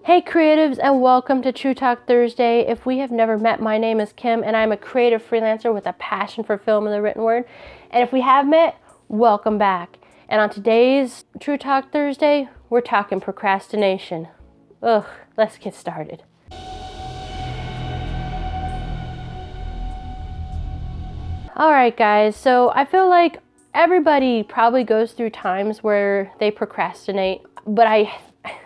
Hey creatives, and welcome to True Talk Thursday. If we have never met, my name is Kim and I'm a creative freelancer with a passion for film and the written word. And if we have met, welcome back. And on today's True Talk Thursday, we're talking procrastination. Ugh, let's get started. Alright guys, so I feel like everybody probably goes through times where they procrastinate, but I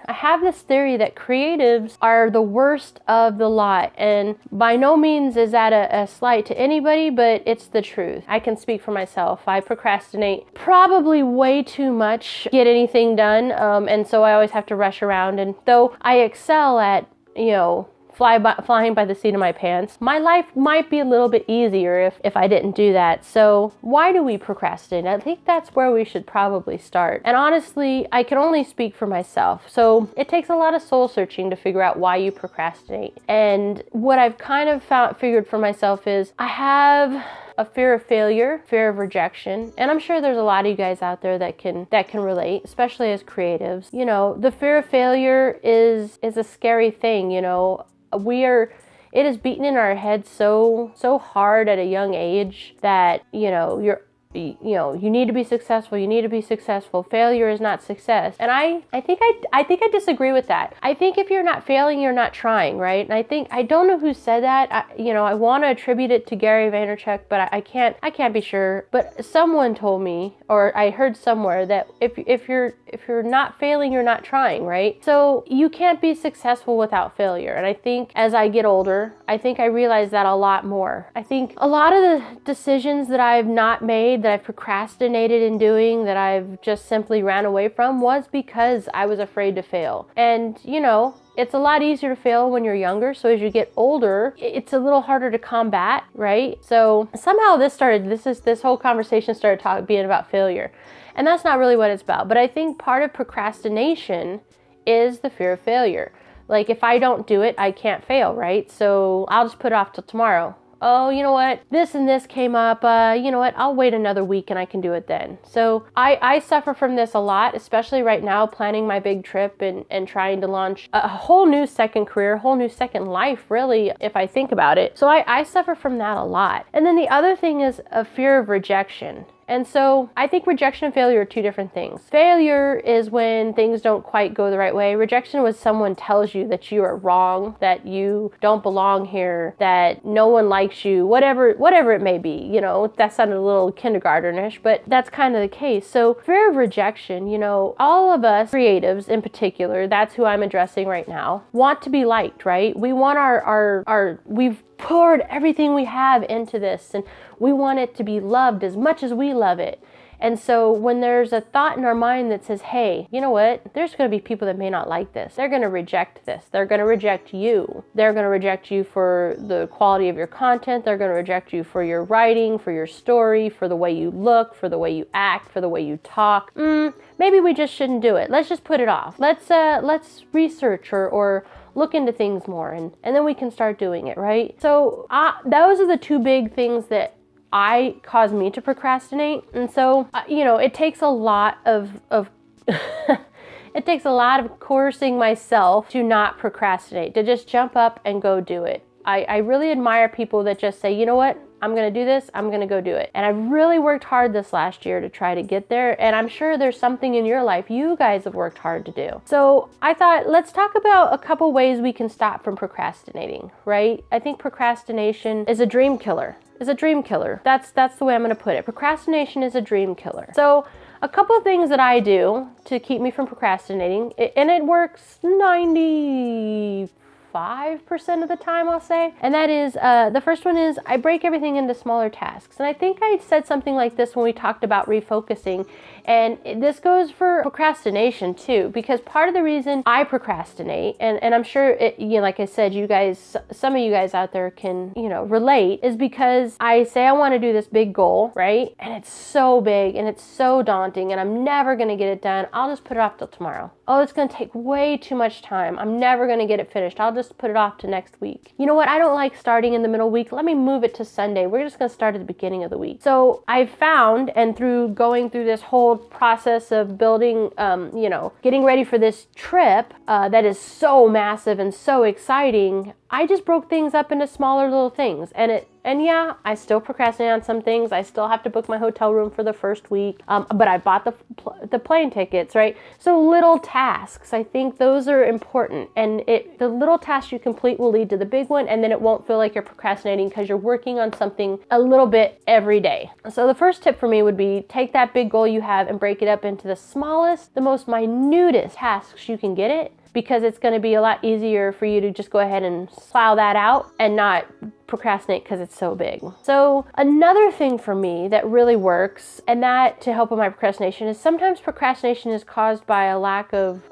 have this theory that creatives are the worst of the lot, and by no means is that a slight to anybody, but it's the truth. I can speak for myself. I procrastinate probably way too much to get anything done, and so I always have to rush around, and though I excel at, flying by the seat of my pants, my life might be a little bit easier if I didn't do that. So why do we procrastinate? I think that's where we should probably start. And honestly, I can only speak for myself. So it takes a lot of soul searching to figure out why you procrastinate. And what I've kind of figured for myself is I have a fear of failure, fear of rejection, and I'm sure there's a lot of you guys out there that can relate, especially as creatives. The fear of failure is a scary thing. It is beaten in our heads so hard at a young age that you need to be successful. You need to be successful. Failure is not success. And I think I disagree with that. I think if you're not failing, you're not trying, right? And I don't know who said that. I want to attribute it to Gary Vaynerchuk, but I can't be sure. But someone told me, or I heard somewhere, that if you're not failing, you're not trying, right? So you can't be successful without failure. And I think as I get older, I think I realize that a lot more. I think a lot of the decisions that I've not made, that I've procrastinated in doing, that I've just simply ran away from, was because I was afraid to fail. And it's a lot easier to fail when you're younger, so as you get older, it's a little harder to combat, right? So somehow this whole conversation started being about failure. And that's not really what it's about. But I think part of procrastination is the fear of failure. Like, if I don't do it, I can't fail, right? So I'll just put it off till tomorrow. Oh, you know what? This and this came up. You know what? I'll wait another week and I can do it then. So I suffer from this a lot, especially right now, planning my big trip and trying to launch a whole new second career, a whole new second life, really, if I think about it. So I suffer from that a lot. And then the other thing is a fear of rejection. And so I think rejection and failure are two different things. Failure is when things don't quite go the right way. Rejection was someone tells you that you are wrong, that you don't belong here, that no one likes you, whatever it may be. That sounded a little kindergartenish, but that's kind of the case. So fear of rejection, all of us creatives in particular, that's who I'm addressing right now, want to be liked, right? We want we've poured everything we have into this, and we want it to be loved as much as we love it. And so when there's a thought in our mind that says, hey, you know what? There's going to be people that may not like this. They're going to reject this. They're going to reject you. They're going to reject you for the quality of your content. They're going to reject you for your writing, for your story, for the way you look, for the way you act, for the way you talk. Maybe we just shouldn't do it. Let's just put it off. Let's research or look into things more, and then we can start doing it, right? So those are the two big things that cause me to procrastinate. And so, it takes a lot of it takes a lot of coercing myself to not procrastinate, to just jump up and go do it. I really admire people that just say, you know what? I'm going to do this. I'm going to go do it. And I've really worked hard this last year to try to get there. And I'm sure there's something in your life you guys have worked hard to do. So I thought, let's talk about a couple ways we can stop from procrastinating, right? I think procrastination is a dream killer. That's the way I'm going to put it. Procrastination is a dream killer. So a couple of things that I do to keep me from procrastinating, and it works 95% of the time, I'll say. And that is, the first one is I break everything into smaller tasks. And I think I said something like this when we talked about refocusing. And this goes for procrastination too, because part of the reason I procrastinate, and I'm sure like I said, you guys, some of you guys out there can, relate, is because I say I want to do this big goal, right? And it's so big and it's so daunting and I'm never going to get it done. I'll just put it off till tomorrow. Oh, it's going to take way too much time. I'm never going to get it finished. I'll just put it off to next week. You know what? I don't like starting in the middle week. Let me move it to Sunday. We're just going to start at the beginning of the week. So I've found, and through going through this whole little process of building, getting ready for this trip that is so massive and so exciting, I just broke things up into smaller little things. And yeah, I still procrastinate on some things. I still have to book my hotel room for the first week, but I bought the plane tickets, right? So little tasks, I think those are important. And the little tasks you complete will lead to the big one, and then it won't feel like you're procrastinating because you're working on something a little bit every day. So the first tip for me would be take that big goal you have and break it up into the smallest, the most minutest tasks you can get it, because it's going to be a lot easier for you to just go ahead and plow that out and not procrastinate because it's so big. So another thing for me that really works, and that to help with my procrastination, is sometimes procrastination is caused by a lack of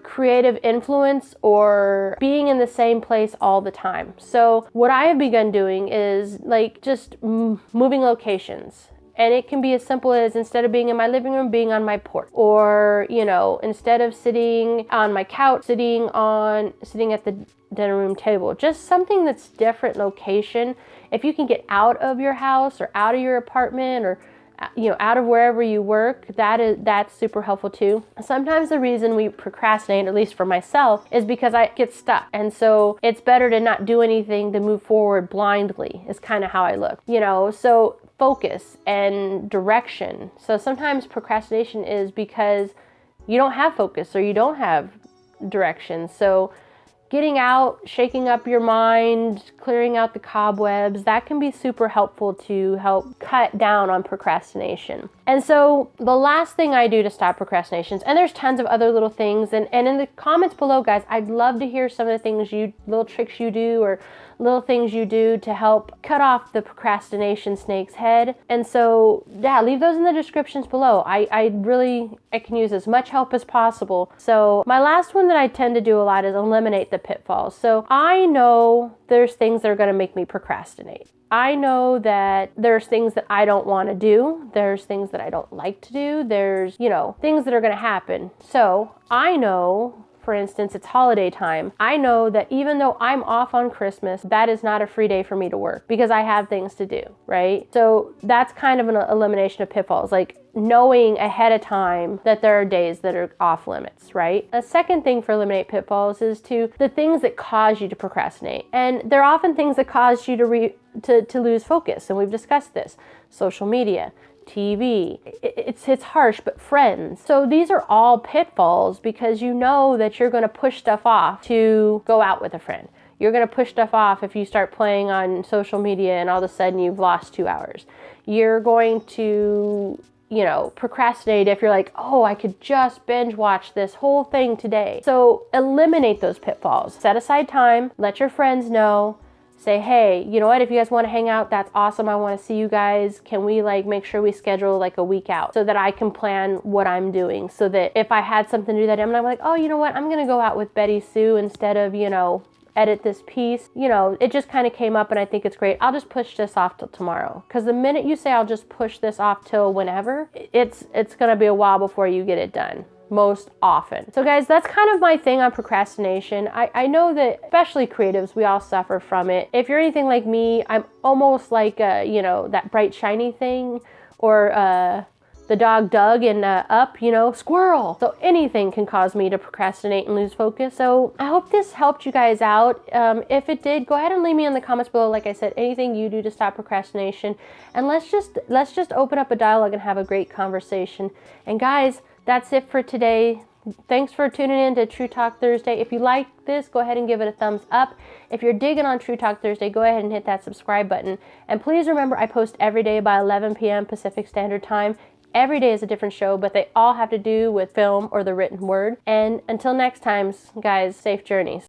creative influence or being in the same place all the time. So what I have begun doing is like just moving locations. And it can be as simple as, instead of being in my living room, being on my porch. Or, instead of sitting on my couch, sitting at the dinner room table. Just something that's different location. If you can get out of your house or out of your apartment or out of wherever you work, that's super helpful too. Sometimes the reason we procrastinate, at least for myself, is because I get stuck. And so it's better to not do anything to move forward blindly, is kind of how I look. So focus and direction. So sometimes procrastination is because you don't have focus or you don't have direction. So getting out, shaking up your mind, clearing out the cobwebs, that can be super helpful to help cut down on procrastination. And so the last thing I do to stop procrastinations, and there's tons of other little things, and in the comments below, guys, I'd love to hear some of the things little tricks you do or little things you do to help cut off the procrastination snake's head. And so, yeah, leave those in the descriptions below. I can use as much help as possible. So my last one that I tend to do a lot is eliminate the pitfalls. So I know there's things that are going to make me procrastinate. I know that there's things that I don't want to do. There's things that I don't like to do. There's, things that are going to happen. So I know, for instance, it's holiday time. I know that even though I'm off on Christmas, that is not a free day for me to work because I have things to do, right? So that's kind of an elimination of pitfalls, like knowing ahead of time that there are days that are off limits, right? A second thing for eliminate pitfalls is the things that cause you to procrastinate. And they're often things that cause you to lose focus. And we've discussed this. Social media, TV, it's harsh, but friends. So these are all pitfalls because you know that you're going to push stuff off to go out with a friend. You're going to push stuff off if you start playing on social media and all of a sudden you've lost 2 hours. You're going to procrastinate if you're like, oh, I could just binge watch this whole thing today. So eliminate those pitfalls. Set aside time, let your friends know. Say, hey, you know what, if you guys want to hang out, that's awesome. I want to see you guys. Can we make sure we schedule a week out so that I can plan what I'm doing, so that if I had something to do that day, I'm like, oh, you know what, I'm going to go out with Betty Sue instead of, edit this piece. It just kind of came up and I think it's great. I'll just push this off till tomorrow. Because the minute you say I'll just push this off till whenever, it's going to be a while before you get it done. Most often. So guys, that's kind of my thing on procrastination. I know that especially creatives, we all suffer from it. If you're anything like me, I'm almost like, that bright shiny thing, or the dog Doug in Up, squirrel. So anything can cause me to procrastinate and lose focus. So I hope this helped you guys out. If it did, go ahead and leave me in the comments below. Like I said, anything you do to stop procrastination, and let's just open up a dialogue and have a great conversation. And guys, that's it for today. Thanks for tuning in to True Talk Thursday. If you like this, go ahead and give it a thumbs up. If you're digging on True Talk Thursday, go ahead and hit that subscribe button. And please remember, I post every day by 11 p.m. Pacific Standard Time. Every day is a different show, but they all have to do with film or the written word. And until next time, guys, safe journeys.